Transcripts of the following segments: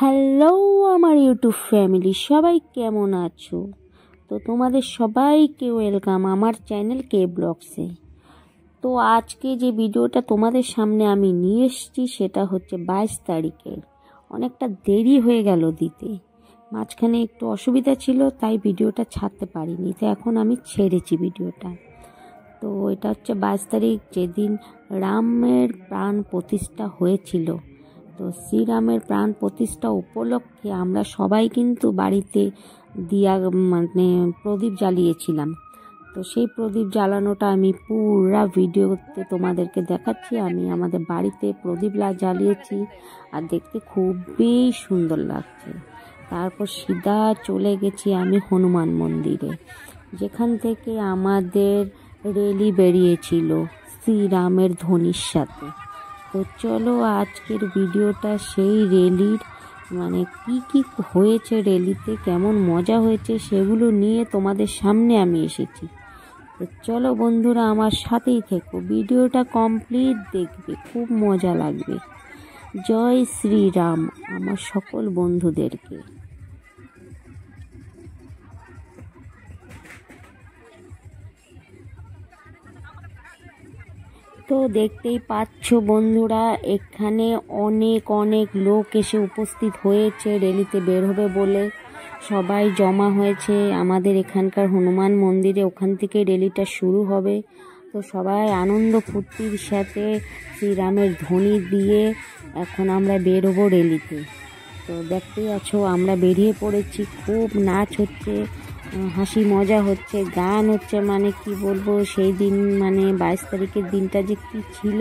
Hello আমার YouTube family, সবাই কেমন আছো? তো তোমাদের সবাইকে ওয়েলকাম আমার চ্যানেল কে ব্লগসে। তো আজকে যে ভিডিওটা তোমাদের সামনে আমি নিয়ে এসেছি সেটা হচ্ছে 22 তারিখের। অনেকটা দেরি হয়ে গেল দিতে, মাঝখানে একটু অসুবিধা ছিল তাই ভিডিওটা ছাড়তে পারিনি, তো এখন আমি ছেড়েছি ভিডিওটা। তো এটা হচ্ছে 22 তারিখ, যেদিন রামের প্রাণ প্রতিষ্ঠা হয়েছিল। তো শ্রীরামের প্রাণ প্রতিষ্ঠা উপলক্ষে আমরা সবাই কিন্তু বাড়িতে প্রদীপ জ্বালিয়েছিলাম। তো সেই প্রদীপ জ্বালানোটা আমি পুরা ভিডিওতে তোমাদেরকে দেখাচ্ছি। আমি আমাদের বাড়িতে প্রদীপ জ্বালিয়েছি আর দেখতে খুবই সুন্দর লাগছে। তারপর সিধা চলে গেছি আমি হনুমান মন্দিরে, যেখান থেকে আমাদের র্যালি বেরিয়েছিল শ্রীরামের ধ্বনির সাথে। তো চলো আজকের ভিডিওটা সেই র্যালির কি হয়েছে, র্যালিতে কেমন মজা হয়েছে সেগুলো নিয়ে তোমাদের সামনে আমি এসেছি। তো চলো বন্ধুরা আমার সাথেই থেকো, ভিডিওটা কমপ্লিট দেখবে, খুব মজা লাগবে। জয় শ্রীরাম আমার সকল বন্ধুদেরকে। তো দেখতেই পাচ্ছ বন্ধুরা, এখানে অনেক অনেক লোক এসে উপস্থিত হয়েছে র্যালিতে বের হবে বলে। সবাই জমা হয়েছে আমাদের এখানকার হনুমান মন্দিরে, ওখান থেকে র্যালিটা শুরু হবে। তো সবাই আনন্দ ফুর্তির সাথে শ্রীরামের ধ্বনি দিয়ে এখন আমরা বের হবো র্যালিতে। তো দেখতেই আছো আমরা বেরিয়ে পড়েছি, খুব নাচ হচ্ছে, হাসি মজা হচ্ছে, গান হচ্ছে, কি বলবো সেই দিন 22 তারিখের দিনটা যে কি ছিল,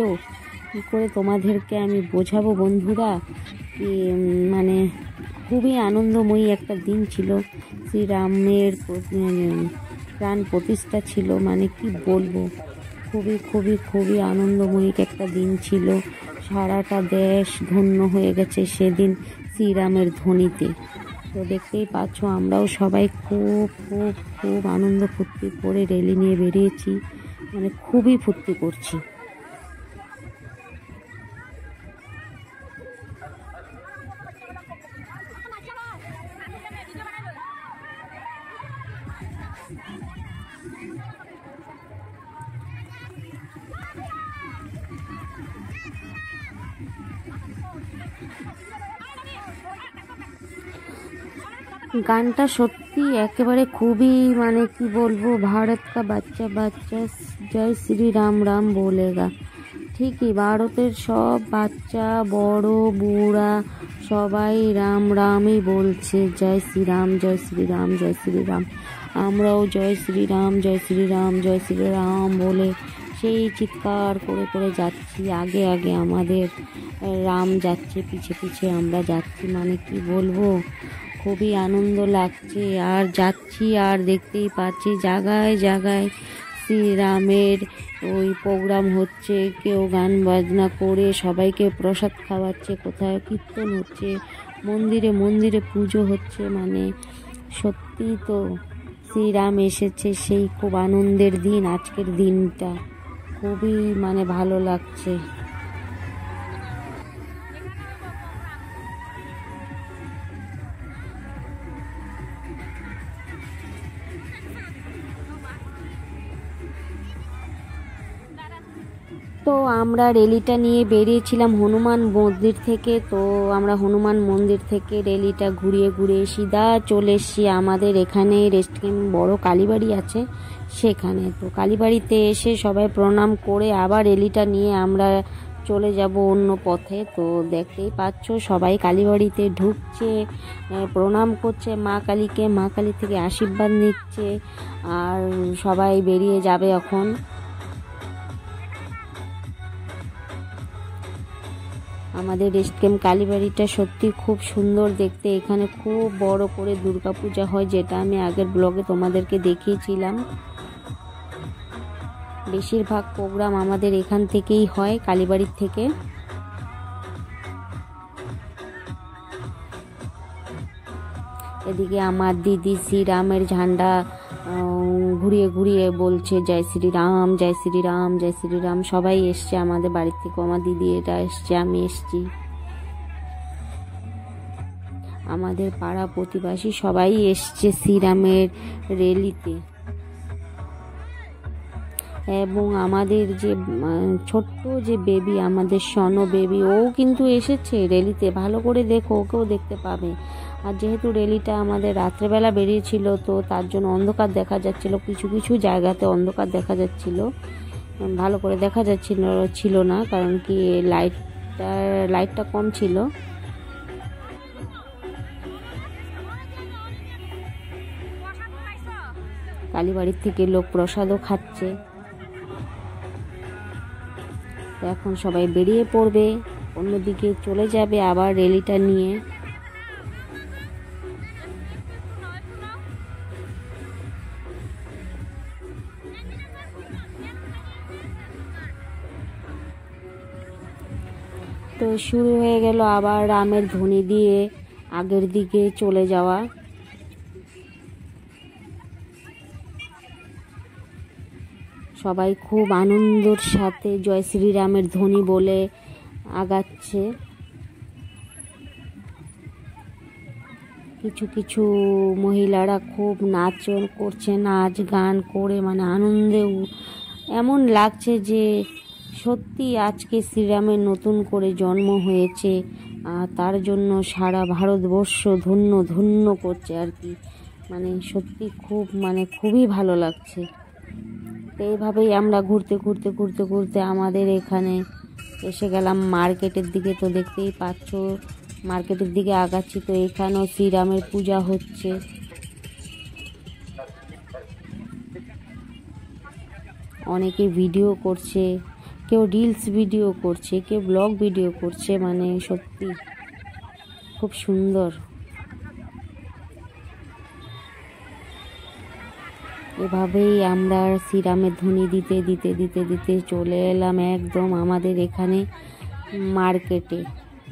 কি করে তোমাদেরকে আমি বোঝাবো বন্ধুরা। কি খুবই আনন্দময়ী একটা দিন ছিল। শ্রীরামের প্রাণ প্রতিষ্ঠা ছিল, কি বলবো, খুবই খুবই খুবই আনন্দময়ী একটা দিন ছিল। সারাটা দেশ ধন্য হয়ে গেছে সেদিন শ্রীরামের ধ্বনিতে। তো দেখতেই পাচ্ছ আমরাও সবাই খুব খুব খুব আনন্দ ফুর্তি করে র্যালি নিয়ে বেরিয়েছি, খুবই ফুর্তি করছি। গানটা সত্যি একেবারে খুবই কি বলবো, ভারত কা বাচ্চা বাচ্চা জয় শ্রী রাম রাম বলেগা। ঠিকই, ভারতের সব বাচ্চা বড় বুড়া সবাই রাম রামই বলছে, জয় শ্রীরাম জয় শ্রীরাম জয় শ্রীরাম। আমরাও জয় শ্রীরাম জয় শ্রীরাম জয় শ্রীরাম বলে সেই চিৎকার করে করে যাচ্ছি। আগে আগে আমাদের রাম যাচ্ছে, পিছে পিছে আমরা যাচ্ছি, কি বলবো, খুবই আনন্দ লাগছে। আর যাচ্ছি আর দেখতেই পাচ্ছি জায়গায় জায়গায় শ্রীরামের ওই প্রোগ্রাম হচ্ছে, কেউ গান বাজনা করে সবাইকে প্রসাদ খাওয়াচ্ছে, কোথায় কীর্তন হচ্ছে, মন্দিরে মন্দিরে পুজো হচ্ছে। সত্যি তো শ্রীরাম এসেছে, সেই খুব আনন্দের দিন আজকের দিনটা, খুবই ভালো লাগছে। তো আমরা র্যালিটা নিয়ে বেরিয়েছিলাম হনুমান মন্দির থেকে। তো আমরা হনুমান মন্দির থেকে র্যালিটা ঘুরিয়ে ঘুরিয়ে সিধা চলে এসেছি আমাদের এখানে রেস্ট ক্যাম্প, বড় কালীবাড়ি আছে সেখানে। তো কালীবাড়িতে এসে সবাই প্রণাম করে আবার র্যালিটা নিয়ে আমরা চলে যাব অন্য পথে। তো দেখতেই পাচ্ছ সবাই কালীবাড়িতে ঢুকছে, প্রণাম করছে মা কালীকে, মা কালী থেকে আশীর্বাদ নিচ্ছে, আর সবাই বেরিয়ে যাবে এখন। আমাদের রেস্ট ক্যাম্প কালীবাড়িটা সত্যি খুব সুন্দর দেখতে। এখানে খুব বড় করে দুর্গাপূজা হয়, যেটা আমি আগের ব্লগে তোমাদেরকে দেখিয়েছিলাম। বেশিরভাগ প্রোগ্রাম আমাদের এখান থেকেই হয়, কালীবাড়ির থেকে। এদিকে আমার দিদি শ্রীরামের ঝান্ডা ঘুরিয়ে ঘুরিয়ে বলছে জয় শ্রীরাম জয় শ্রীরাম জয় শ্রীরাম। সবাই এসছে আমাদের বাড়ির থেকে, আমার দিদি এটা এসছে, আমি এসছি। আমাদের পাড়া প্রতিবেশী সবাই এসছে শ্রীরামের র্যালিতে। এবং আমাদের যে ছোট্ট যে বেবি, আমাদের সনো বেবি, ও কিন্তু এসেছে র্যালিতে। ভালো করে দেখো, ওকেও দেখতে পাবে। আর যেহেতু র্যালিটা আমাদের রাত্রেবেলা বেরিয়েছিল, তো তার জন্য অন্ধকার দেখা যাচ্ছিল, কিছু কিছু জায়গাতে অন্ধকার দেখা যাচ্ছিল, ভালো করে দেখা ছিল না, কারণ কি লাইটটা কম ছিল। কালীবাড়ির থেকে লোক প্রসাদও খাচ্ছে। এখন সবাই বেরিয়ে পড়বে, অন্যদিকে চলে যাবে আবার র্যালিটা নিয়ে। তো শুরু হয়ে গেল আবার রামের ধ্বনি দিয়ে আগের দিকে চলে যাওয়া। সবাই খুব আনন্দের সাথে জয় শ্রীরামের ধ্বনি বলে আগাচ্ছে। কিছু কিছু মহিলারা খুব নাচ করছে, নাচ গান করে মানে আনন্দে এমন লাগছে যে সত্যি আজকে শ্রীরামের নতুন করে জন্ম হয়েছে, আর তার জন্য সারা ভারতবর্ষ ধন্য ধন্য করছে আর কি। মানে সত্যি খুবই ভালো লাগছে। তো এইভাবেই আমরা ঘুরতে ঘুরতে ঘুরতে ঘুরতে আমাদের এখানে এসে গেলাম মার্কেটের দিকে। তো দেখতেই পাচ্ছ মার্কেটের দিকে আগাচ্ছি। তো এখানেও শ্রীরামের পূজা হচ্ছে। অনেকে ভিডিও করছে, কেউ রিলস ভিডিও করছে, কেউ ব্লগ ভিডিও করছে। মানে সত্যি খুব সুন্দর। এভাবেই আমরা শ্রীরামের ধ্বনি দিতে দিতে দিতে দিতে চলে এলাম একদম আমাদের এখানে মার্কেটে,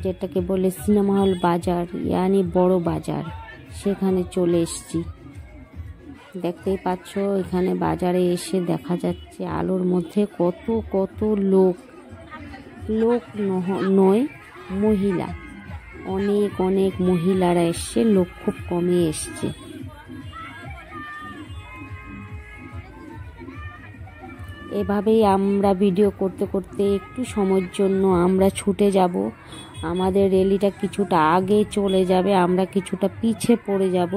যেটাকে বলে সিনেমা হল বাজার, ইয়ানি বড় বাজার। সেখানে চলে এসেছি। দেখতেই পাচ্ছ এখানে বাজারে এসে দেখা যাচ্ছে আলোর মধ্যে কত কত লোক নয়, মহিলা, অনেক অনেক মহিলারা এসছে, লোক খুব কমই এসছে। এভাবেই আমরা ভিডিও করতে করতে একটু সময়ের জন্য আমরা ছুটে যাব। আমাদের র্যালিটা কিছুটা আগে চলে যাবে, আমরা কিছুটা পিছে পড়ে যাব,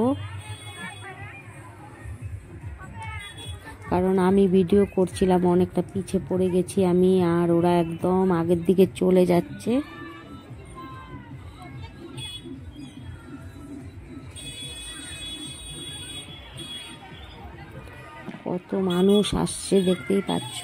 কারণ আমি ভিডিও করছিলাম, অনেকটা পিছে পড়ে গেছি আমি, আর ওরা একদম আগের দিকে চলে যাচ্ছে। কত মানুষ আসছে দেখতেই পাচ্ছ।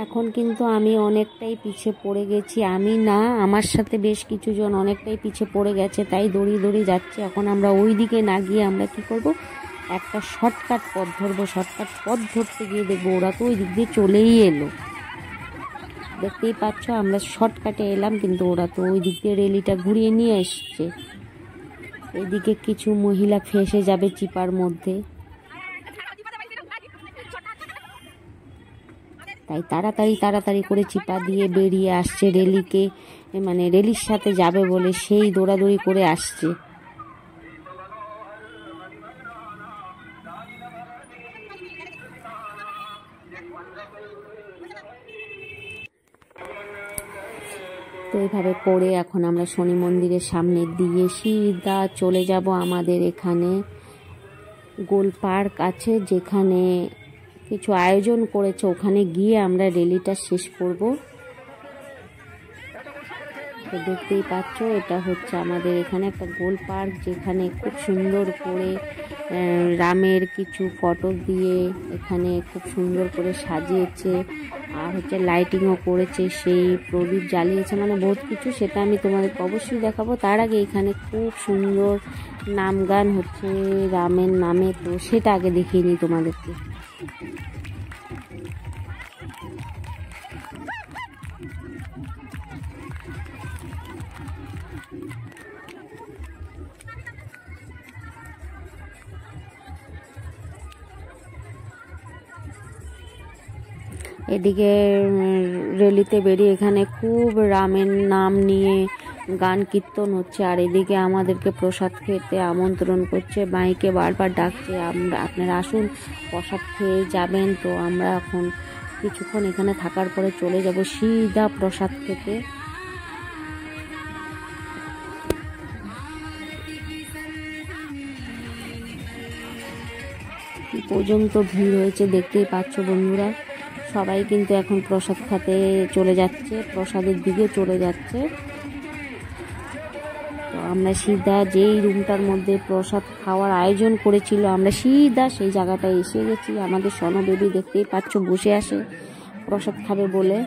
এখন কিন্তু আমি অনেকটাই পিছে পড়ে গেছি, আমি না, আমার সাথে বেশ কিছু জন অনেকটাই পিছে পড়ে গেছে, তাই দড়ি দড়ি যাচ্ছে। এখন আমরা ওই দিকে না গিয়ে আমরা কি করব, একটা শর্টকাট পথ ধরবো। শর্টকাট পথ ধরতে গিয়ে দেখবো ওরা তো ওই দিক দিয়ে চলেই এলো। দেখতেই পাচ্ছ আমরা শর্টকাটে এলাম, কিন্তু ওরা তো ওই দিক দিয়ে র্যালিটা ঘুরিয়ে নিয়ে এসছে। এদিকে কিছু মহিলা ফেঁসে যাবে চিপার মধ্যে, তাই তাড়াতাড়ি করে চিপা দিয়ে বেরিয়ে আসছে র্যালিকে, মানে র্যালির সাথে যাবে বলে সেই দৌড়াদৌড়ি করে আসছে। তো এইভাবে করে এখন আমরা শনি মন্দিরের সামনে দিয়ে সিধা চলে যাব আমাদের এখানে গোল পার্ক আছে, যেখানে কিছু আয়োজন করেছে, ওখানে গিয়ে আমরা র্যালিটা শেষ করব। তো দেখতেই পাচ্ছ এটা হচ্ছে আমাদের এখানে একটা গোল পার্ক, যেখানে খুব সুন্দর করে রামের কিছু ফটো দিয়ে এখানে খুব সুন্দর করে সাজিয়েছে, আর হচ্ছে লাইটিংও করেছে, সেই প্রদীপ জ্বালিয়েছে, মানে বহুত কিছু, সেটা আমি তোমাদেরকে অবশ্যই দেখাবো। তার আগে এখানে খুব সুন্দর নাম গান হচ্ছে রামের নামে, তো সেটা আগে দেখিয়ে নিই তোমাদেরকে। এদিকে রেলিতে বেরিয়ে এখানে খুব রামের নাম নিয়ে গান কীর্তন হচ্ছে, আর এদিকে আমাদেরকে প্রসাদ খেতে আমন্ত্রণ করছে, মাইকে বারবার ডাকছে আপনারা আসুন প্রসাদ খেয়ে যাবেন। তো আমরা এখন কিছুক্ষণ এখানে থাকার পরে চলে যাব সিধা প্রসাদ খেতে। পর্যন্ত ভিড় হয়েছে দেখতেই পাচ্ছ বন্ধুরা, সবাই কিন্তু এখন প্রসাদ খেতে চলে যাচ্ছে, প্রসাদের দিকে চলে যাচ্ছে। তো আমরা সিধা যেই রুমটার মধ্যে প্রসাদ খাওয়ার আয়োজন করেছিল আমরা সিধা সেই জায়গাটায় এসে গেছি। আমাদের সোনো বেবি দেখতেই পাচ্ছ বসে আসে প্রসাদ খাবে বলে।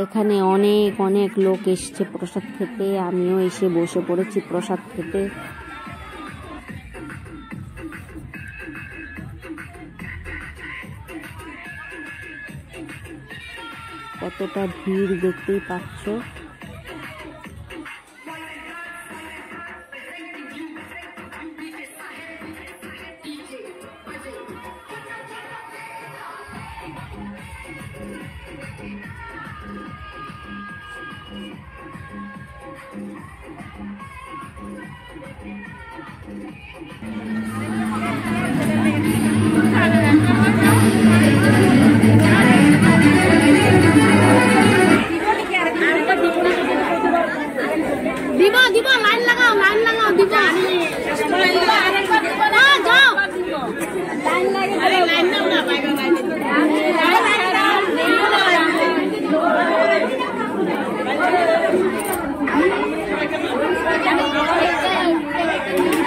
এখানে অনেক অনেক লোক এসছে প্রসাদ খেতে, আমিও এসে বসে পড়েছি প্রসাদ খেতে। কতটা ভিড় দেখতেই পাচ্ছ। দিব লাইন লাগাও দিব।